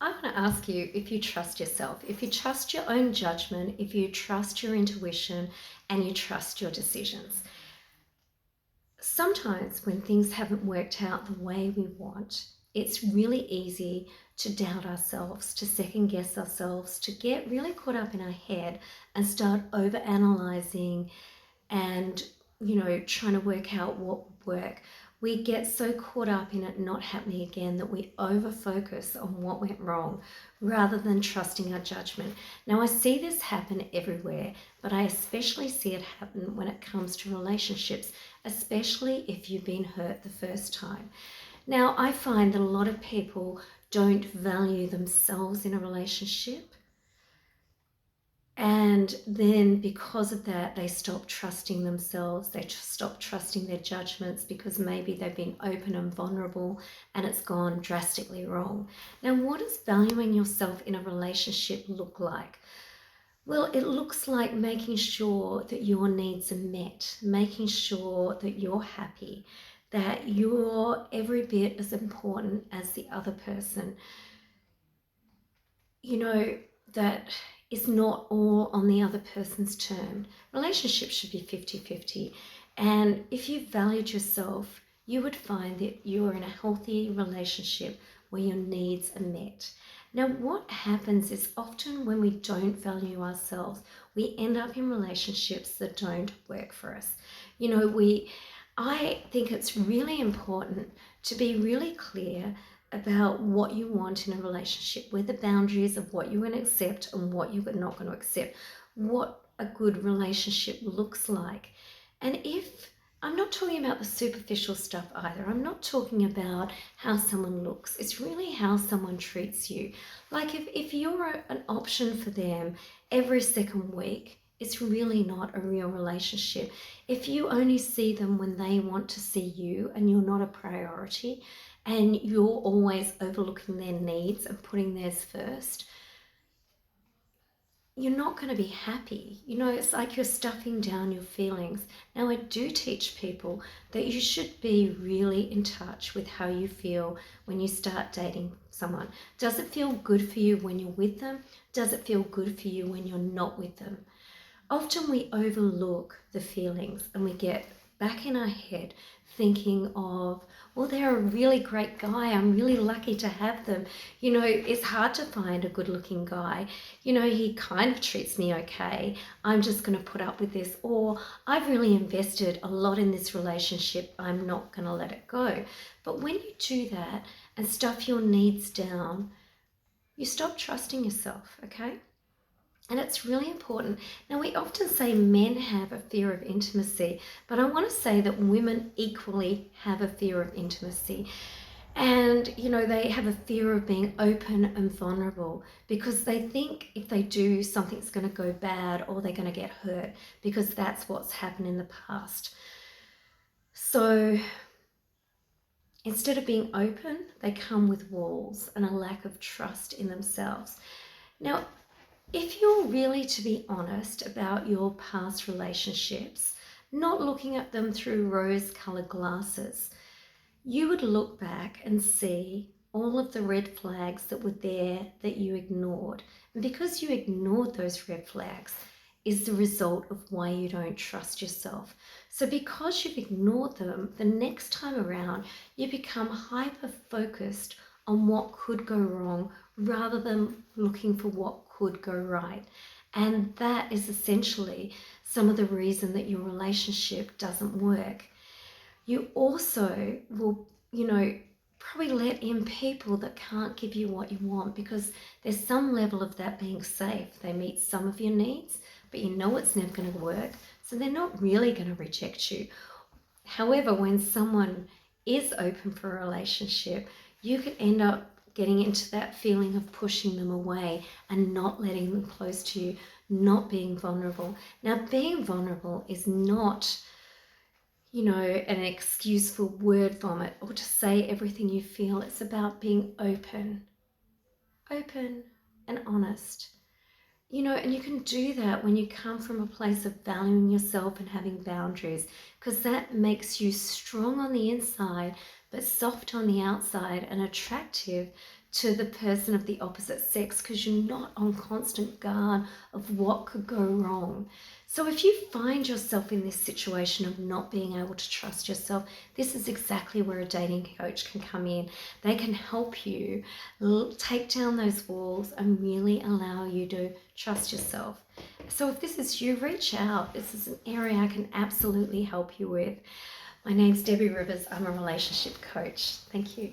I want to ask you if you trust yourself, if you trust your own judgment, if you trust your intuition, and you trust your decisions. Sometimes when things haven't worked out the way we want, it's really easy to doubt ourselves, to second guess ourselves, to get really caught up in our head and start over analyzing and trying to work out what would work. We get so caught up in it not happening again that we over focus on what went wrong rather than trusting our judgment. Now, I see this happen everywhere, but I especially see it happen when it comes to relationships, especially if you've been hurt the first time. Now, I find that a lot of people don't value themselves in a relationship, and then because of that, they stop trusting themselves. They stop trusting their judgments because maybe they've been open and vulnerable and it's gone drastically wrong. Now, what does valuing yourself in a relationship look like? Well, it looks like making sure that your needs are met, making sure that you're happy, that you're every bit as important as the other person. That is not all on the other person's term. Relationships should be 50-50. And if you valued yourself, you would find that you are in a healthy relationship where your needs are met. Now, what happens is often when we don't value ourselves, we end up in relationships that don't work for us. I think it's really important to be really clear about what you want in a relationship, where the boundaries of what you're going to accept and what you're not going to accept, what a good relationship looks like. And if I'm not talking about the superficial stuff either, I'm not talking about how someone looks, it's really how someone treats you. Like if you're an option for them every second week, it's really not a real relationship. If you only see them when they want to see you and you're not a priority, and you're always overlooking their needs and putting theirs first, you're not going to be happy. It's like you're stuffing down your feelings. Now, I do teach people that you should be really in touch with how you feel when you start dating someone. Does it feel good for you when you're with them? Does it feel good for you when you're not with them? Often we overlook the feelings and we get back in our head thinking of, well, they're a really great guy. I'm really lucky to have them. It's hard to find a good looking guy. He kind of treats me okay. I'm just going to put up with this. Or I've really invested a lot in this relationship. I'm not going to let it go. But when you do that and stuff your needs down, you stop trusting yourself, okay? And it's really important. Now, we often say men have a fear of intimacy, but I want to say that women equally have a fear of intimacy. And, they have a fear of being open and vulnerable because they think if they do, something's going to go bad or they're going to get hurt because that's what's happened in the past. So instead of being open, they come with walls and a lack of trust in themselves. Now, if you're really to be honest about your past relationships, not looking at them through rose-colored glasses, you would look back and see all of the red flags that were there that you ignored. And because you ignored those red flags is the result of why you don't trust yourself. So because you've ignored them, the next time around, you become hyper-focused on what could go wrong rather than looking for what could go right. And that is essentially some of the reason that your relationship doesn't work. You also will, probably let in people that can't give you what you want because there's some level of that being safe. They meet some of your needs, but it's never going to work. So they're not really going to reject you. However, when someone is open for a relationship, you could end up getting into that feeling of pushing them away and not letting them close to you, not being vulnerable. Now, being vulnerable is not, an excuse for word vomit or to say everything you feel. It's about being open and honest. And you can do that when you come from a place of valuing yourself and having boundaries, because that makes you strong on the inside, but soft on the outside and attractive to the person of the opposite sex because you're not on constant guard of what could go wrong. So if you find yourself in this situation of not being able to trust yourself, this is exactly where a dating coach can come in. They can help you take down those walls and really allow you to trust yourself. So if this is you, reach out. This is an area I can absolutely help you with. My name's Debbie Rivers. I'm a relationship coach. Thank you.